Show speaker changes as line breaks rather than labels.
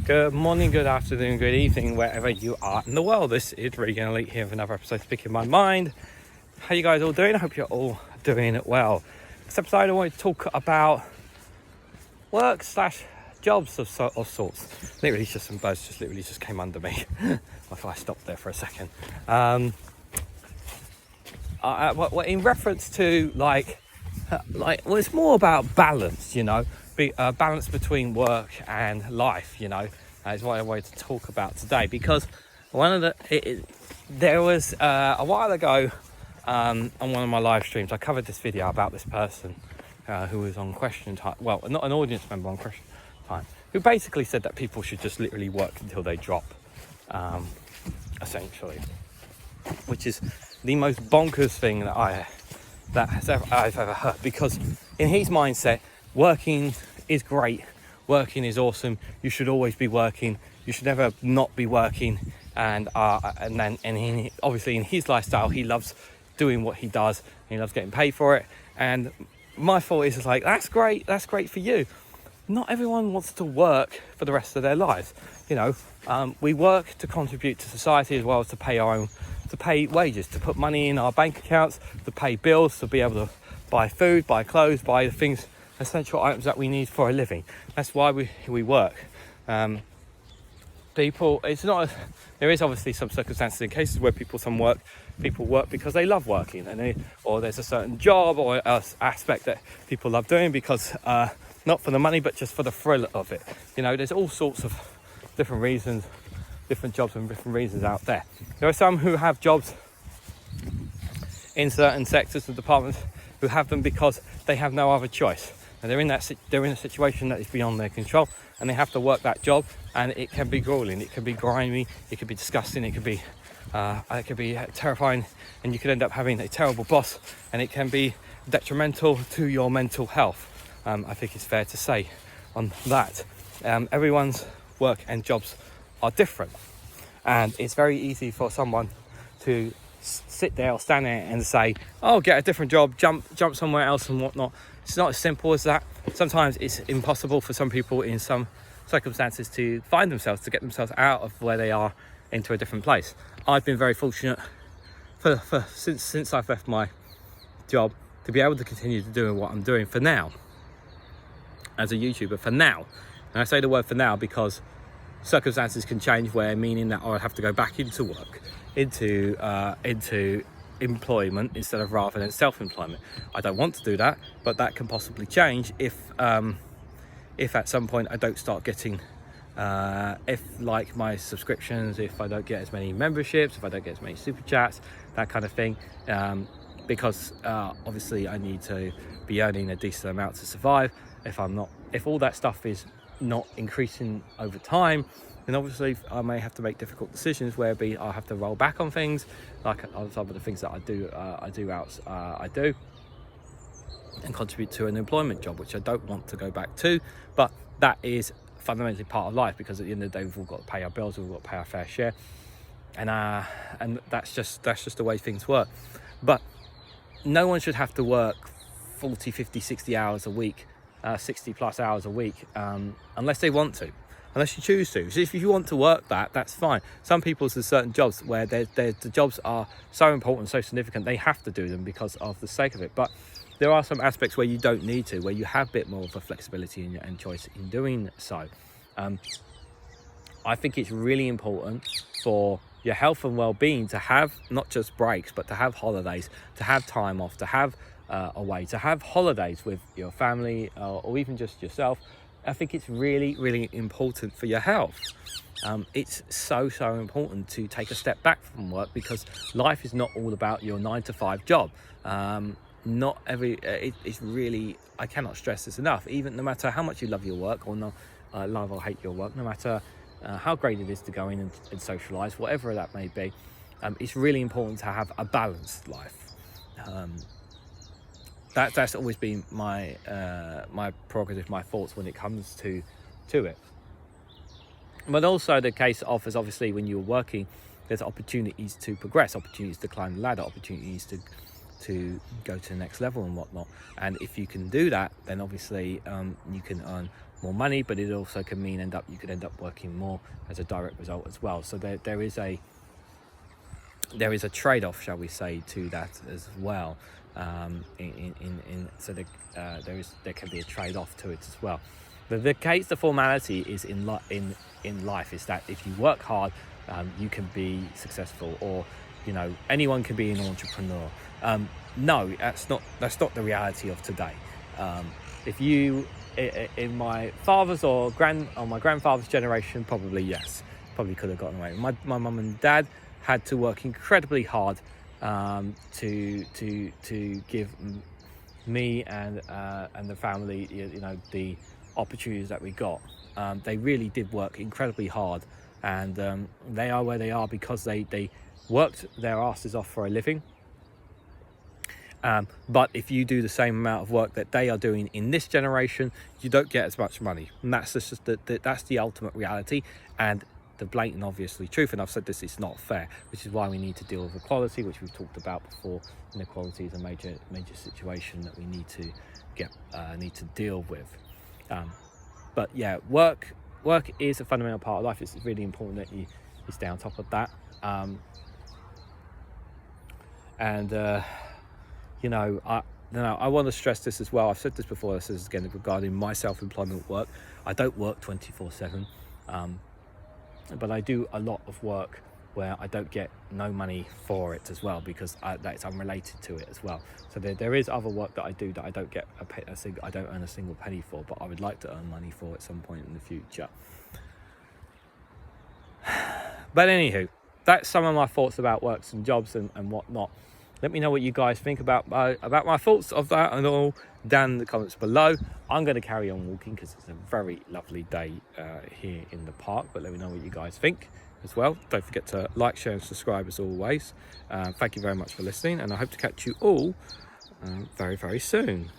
Good morning, good afternoon, good evening, wherever you are in the world. This is Reganelite here with another episode Speaking My Mind. How you guys all doing? I hope you're all doing it well. This episode I want to talk about work / jobs of sorts. Literally just some birds just came under me. If I stopped there for a second. In reference to well, it's more about balance, balance between work and life, is what I wanted to talk about today. Because there was a while ago on one of my live streams, I covered this video about this person who was on Question Time. Well, not an audience member on Question Time, who basically said that people should just literally work until they drop, essentially, which is the most bonkers thing that I've ever heard. Because in his mindset, working is great, working is awesome. You should always be working. You should never not be working. And obviously in his lifestyle, he loves doing what he does. He loves getting paid for it. And my thought is like, that's great for you. Not everyone wants to work for the rest of their lives. We work to contribute to society as well as to pay wages, to put money in our bank accounts, to pay bills, to be able to buy food, buy clothes, buy the things, essential items that we need for a living. That's why we work. There is obviously some circumstances in cases where people work because they love working, or there's a certain job or aspect that people love doing because not for the money but just for the thrill of it. There's all sorts of different reasons, different jobs and different reasons out there. There are some who have jobs in certain sectors and departments who have them because they have no other choice, and they're in a situation that is beyond their control, and they have to work that job. And it can be grueling, it can be grimy, it can be disgusting, it can be terrifying, and you could end up having a terrible boss, and it can be detrimental to your mental health. I think it's fair to say on that. Everyone's work and jobs are different, and it's very easy for someone to sit there or stand there and say, oh, get a different job, jump somewhere else and whatnot. It's not as simple as that. Sometimes it's impossible for some people in some circumstances to find themselves, to get themselves out of where they are into a different place. I've been very fortunate since I've left my job to be able to continue to do what I'm doing for now as a YouTuber. For now, and I say the word for now because circumstances can change, meaning that I'll have to go back into work, into employment rather than self-employment. I don't want to do that, but that can possibly change if at some point I don't start getting my subscriptions, if I don't get as many memberships, if I don't get as many super chats, that kind of thing, because obviously I need to be earning a decent amount to survive. If all that stuff is not increasing over time, then obviously I may have to make difficult decisions whereby I'll have to roll back on things, like on some of the things that I do and contribute to an employment job, which I don't want to go back to. But that is fundamentally part of life, because at the end of the day we've all got to pay our bills, we've got to pay our fair share, and that's just the way things work. But no one should have to work 40, 50, 60 hours a week, 60 plus hours a week, unless they want to, unless you choose to. So if you want to work that's fine. Some people, there's certain jobs where the jobs are so important, so significant, they have to do them because of the sake of it. But there are some aspects where you don't need to, where you have a bit more of a flexibility and choice in doing so. I think it's really important for your health and well-being to have not just breaks, but to have holidays, to have time off, to have a way to have holidays with your family or even just yourself. I think it's really, really important for your health. It's so important to take a step back from work, because life is not all about your 9-to-5 job. It's really, I cannot stress this enough, even no matter how much you love your work or not, love or hate your work, no matter how great it is to go in and socialise, whatever that may be, it's really important to have a balanced life. That's always been my prerogative, my thoughts when it comes to it. But also the case offers, obviously, when you're working, there's opportunities to progress, opportunities to climb the ladder, opportunities to go to the next level and whatnot. And if you can do that, then obviously you can earn more money, but it also can mean you could end up working more as a direct result as well. So there is a trade-off, shall we say, to that as well. There can be a trade-off to it as well. But the formality is in life is that if you work hard, you can be successful, or anyone can be an entrepreneur. No, that's not the reality of today. If you in my father's or my grandfather's generation, probably yes, probably could have gotten away. My mum and dad had to work incredibly hard to give me and the family the opportunities that we got. They really did work incredibly hard, and they are where they are because they worked their asses off for a living. But if you do the same amount of work that they are doing in this generation, you don't get as much money, and that's just that's the ultimate reality and the blatant obviously truth. And I've said this, it's not fair, which is why we need to deal with equality, which we've talked about before. Inequality is a major situation that we need to deal with. But yeah, work is a fundamental part of life. It's really important that you stay on top of that. I want to stress this as well. I've said this before. This is again regarding my self-employment work. I don't work 24/7, but I do a lot of work where I don't get no money for it as well, because that's unrelated to it as well. So there is other work that I do that I don't get I don't earn a single penny for, but I would like to earn money for at some point in the future. But anywho, that's some of my thoughts about works and jobs and whatnot. Let me know what you guys think about my thoughts of that and all down in the comments below. I'm going to carry on walking because it's a very lovely day here in the park. But let me know what you guys think as well. Don't forget to like, share and subscribe as always. Thank you very much for listening, and I hope to catch you all very, very soon.